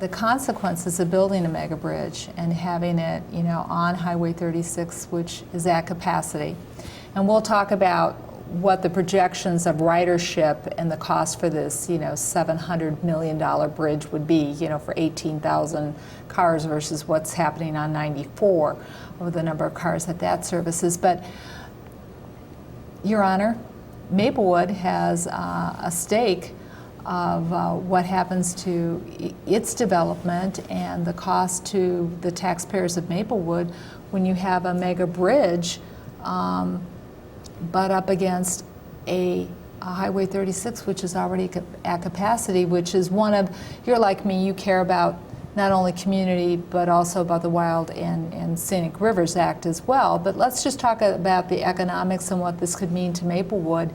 the consequences of building a mega bridge and having it, on Highway 36, which is at capacity. And we'll talk about what the projections of ridership and the cost for this, $700 million bridge would be, for 18,000 cars versus what's happening on 94 with the number of cars that services. But, Your Honor, Maplewood has a stake of what happens to its development and the cost to the taxpayers of Maplewood when you have a mega bridge butt up against a Highway 36, which is already at capacity, which is one of, you're like me, you care about not only community, but also about the Wild and Scenic Rivers Act as well. But let's just talk about the economics and what this could mean to Maplewood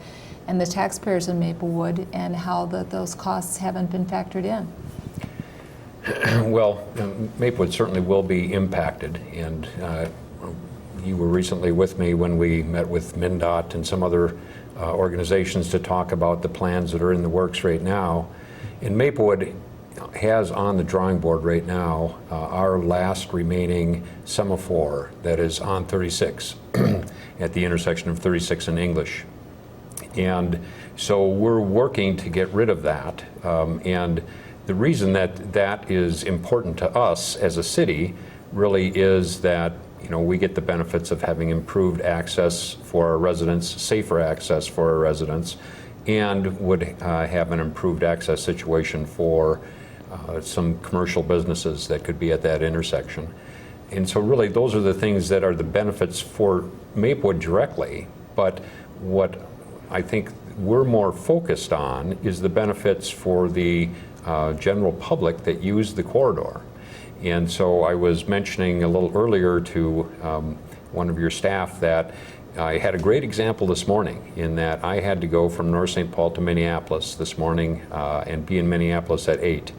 and the taxpayers in Maplewood and how those costs haven't been factored in. Well, Maplewood certainly will be impacted, and you were recently with me when we met with MnDOT and some other organizations to talk about the plans that are in the works right now. And Maplewood has on the drawing board right now our last remaining semaphore that is on 36 at the intersection of 36 and English. And so we're working to get rid of that. And the reason that is important to us as a city really is that we get the benefits of having improved access for our residents, safer access for our residents, and would have an improved access situation for some commercial businesses that could be at that intersection. And so really those are the things that are the benefits for Maplewood directly, but what I think we're more focused on is the benefits for the general public that use the corridor. And so I was mentioning a little earlier to one of your staff that I had a great example this morning in that I had to go from North St. Paul to Minneapolis this morning and be in Minneapolis at 8.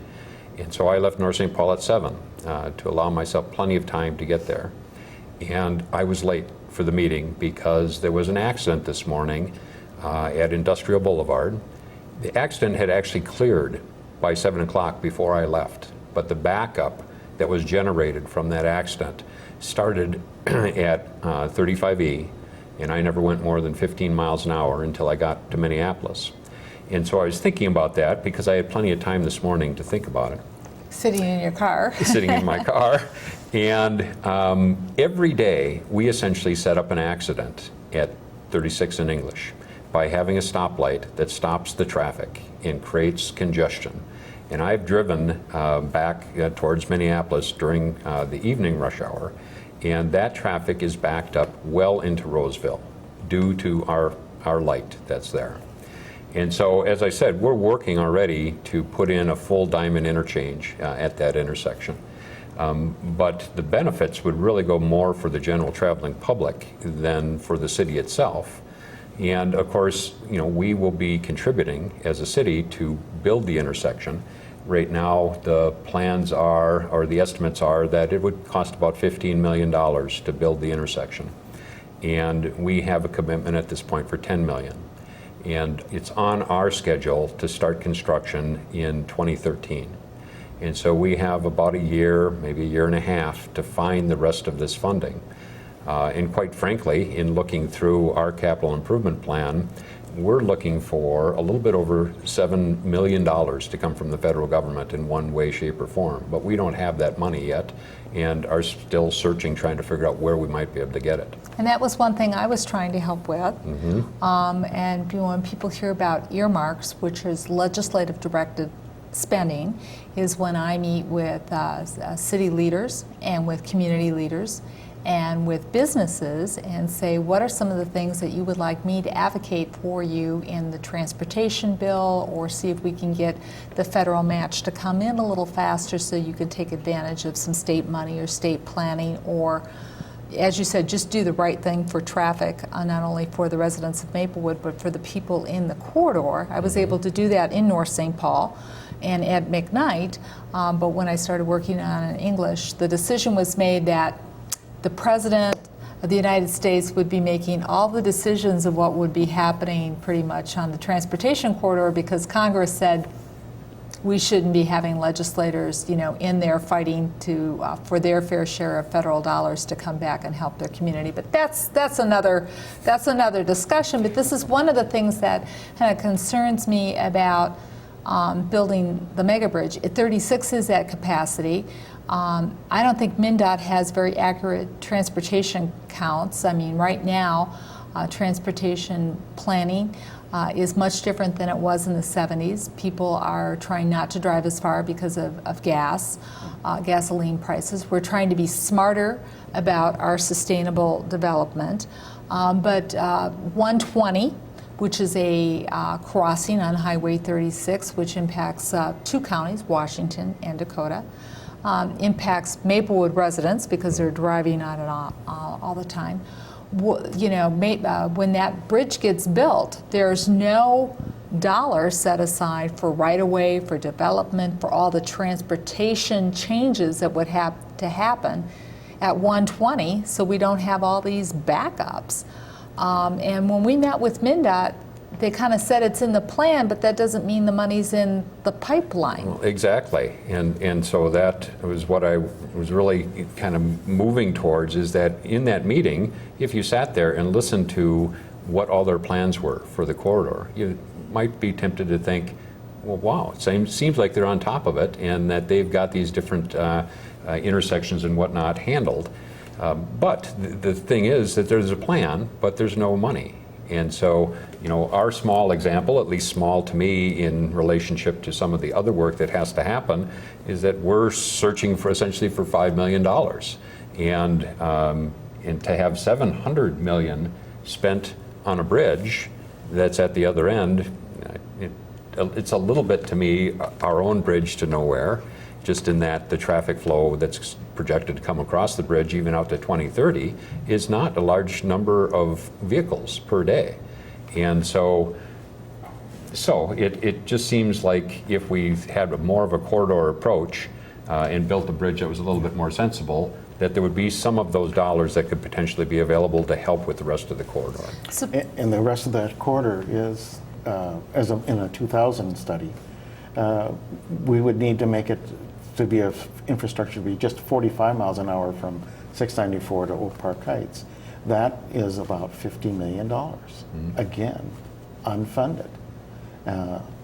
And so I left North St. Paul at 7 to allow myself plenty of time to get there. And I was late for the meeting because there was an accident this morning at Industrial Boulevard. The accident had actually cleared by 7 o'clock before I left, but the backup that was generated from that accident started at 35E, and I never went more than 15 miles an hour until I got to Minneapolis. And so I was thinking about that because I had plenty of time this morning to think about it. Sitting in your car. Sitting in my car. And every day we essentially set up an accident at 36 in English by having a stoplight that stops the traffic and creates congestion. And I've driven back towards Minneapolis during the evening rush hour, and that traffic is backed up well into Roseville due to our light that's there. And so, as I said, we're working already to put in a full diamond interchange at that intersection. But the benefits would really go more for the general traveling public than for the city itself. And of course, we will be contributing as a city to build the intersection. Right now, the plans are, or the estimates are, that it would cost about $15 million to build the intersection. And we have a commitment at this point for $10 million. And it's on our schedule to start construction in 2013. And so we have about a year, maybe a year and a half, to find the rest of this funding. And quite frankly, in looking through our capital improvement plan, we're looking for a little bit over $7 million to come from the federal government in one way, shape, or form. But we don't have that money yet and are still searching, trying to figure out where we might be able to get it. And that was one thing I was trying to help with. Mm-hmm. And when people hear about earmarks, which is legislative directed spending, is when I meet with city leaders and with community leaders and with businesses and say, what are some of the things that you would like me to advocate for you in the transportation bill, or see if we can get the federal match to come in a little faster so you can take advantage of some state money or state planning, or, as you said, just do the right thing for traffic, not only for the residents of Maplewood, but for the people in the corridor. I was able to do that in North St. Paul and at McKnight, but when I started working on it in English, the decision was made that the President of the United States would be making all the decisions of what would be happening pretty much on the transportation corridor, because Congress said, we shouldn't be having legislators, in there fighting for their fair share of federal dollars to come back and help their community. But that's another discussion. But this is one of the things that kind of concerns me about building the mega bridge. 36 is at capacity. I don't think MnDOT has very accurate transportation counts. I mean, right now, transportation planning is much different than it was in the 70s. People are trying not to drive as far because of gasoline prices. We're trying to be smarter about our sustainable development. But 120, which is a crossing on Highway 36, which impacts 2 counties, Washington and Dakota, impacts Maplewood residents because they're driving on it all the time. When that bridge gets built, there's no dollar set aside for right-of-way, for development, for all the transportation changes that would have to happen at 120, so we don't have all these backups. And when we met with MnDOT, they kind of said it's in the plan, but that doesn't mean the money's in the pipeline. Well, exactly, and so that was what I was really kind of moving towards, is that in that meeting, if you sat there and listened to what all their plans were for the corridor, you might be tempted to think, well, wow, it seems like they're on top of it, and that they've got these different intersections and whatnot handled. But the thing is that there's a plan, but there's no money. And so, our small example, at least small to me in relationship to some of the other work that has to happen, is that we're searching for essentially for $5 million. And to have $700 million spent on a bridge that's at the other end, it's a little bit to me our own bridge to nowhere, just in that the traffic flow that's projected to come across the bridge even out to 2030 is not a large number of vehicles per day. And so it just seems like if we had more of a corridor approach and built a bridge that was a little bit more sensible, that there would be some of those dollars that could potentially be available to help with the rest of the corridor. And the rest of that corridor is, in a 2000 study, we would need to make it to be infrastructure to be just 45 miles an hour from 694 to Oak Park Heights. That is about $50 million, again, unfunded.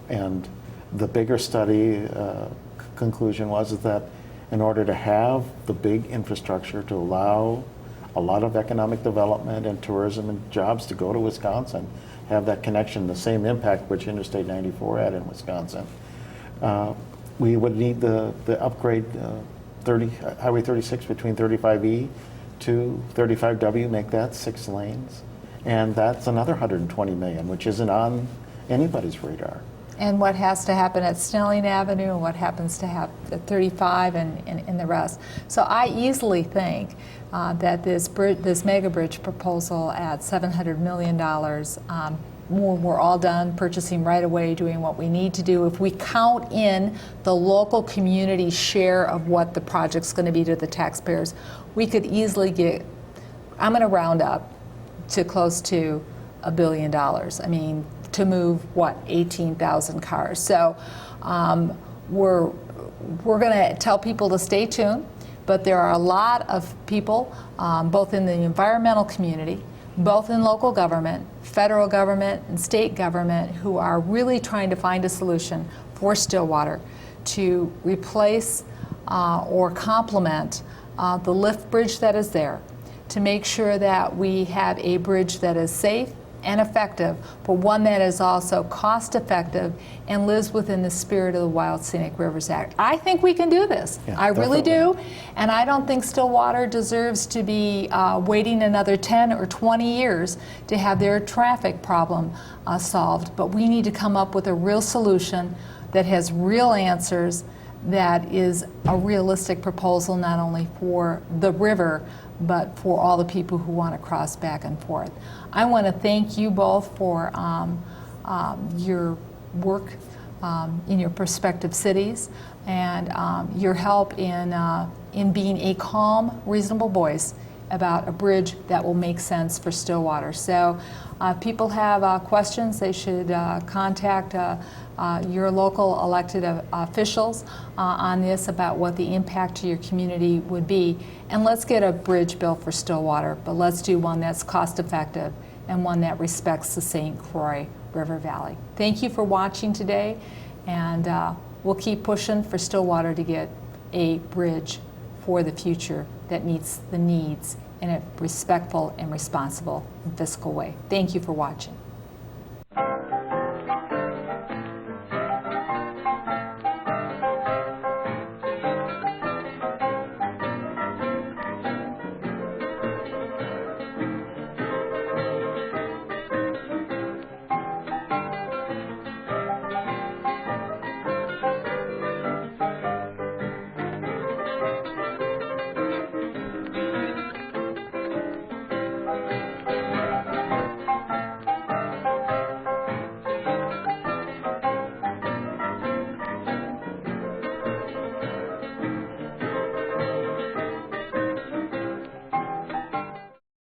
And the bigger study conclusion was that in order to have the big infrastructure to allow a lot of economic development and tourism and jobs to go to Wisconsin, have that connection, the same impact which Interstate 94 had in Wisconsin, we would need the upgrade Highway 36 between 35E to 35W, make that 6 lanes. And that's another $120 million, which isn't on anybody's radar. And what has to happen at Snelling Avenue and what happens to happen at 35 and the rest. So I easily think that this mega bridge proposal at $700 million, we're all done purchasing right away, doing what we need to do. If we count in the local community share of what the project's going to be to the taxpayers, we could easily get, I'm going to round up to close to $1 billion. I mean, to move, 18,000 cars. So we're going to tell people to stay tuned, but there are a lot of people, both in the environmental community, both in local government, federal government, and state government, who are really trying to find a solution for Stillwater to replace or complement the lift bridge that is there, to make sure that we have a bridge that is safe and effective, but one that is also cost effective and lives within the spirit of the Wild Scenic Rivers Act. I think we can do this. Yeah, I really definitely. do. And I don't think Stillwater deserves to be waiting another 10 or 20 years to have their traffic problem solved. But we need to come up with a real solution that has real answers, that is a realistic proposal not only for the river, but for all the people who want to cross back and forth. I want to thank you both for your work in your prospective cities and your help in being a calm, reasonable voice about a bridge that will make sense for Stillwater. So if people have questions, they should contact your local elected officials on this about what the impact to your community would be. And let's get a bridge built for Stillwater, but let's do one that's cost effective and one that respects the St. Croix River Valley. Thank you for watching today, and we'll keep pushing for Stillwater to get a bridge for the future that meets the needs in a respectful and responsible and fiscal way. Thank you for watching.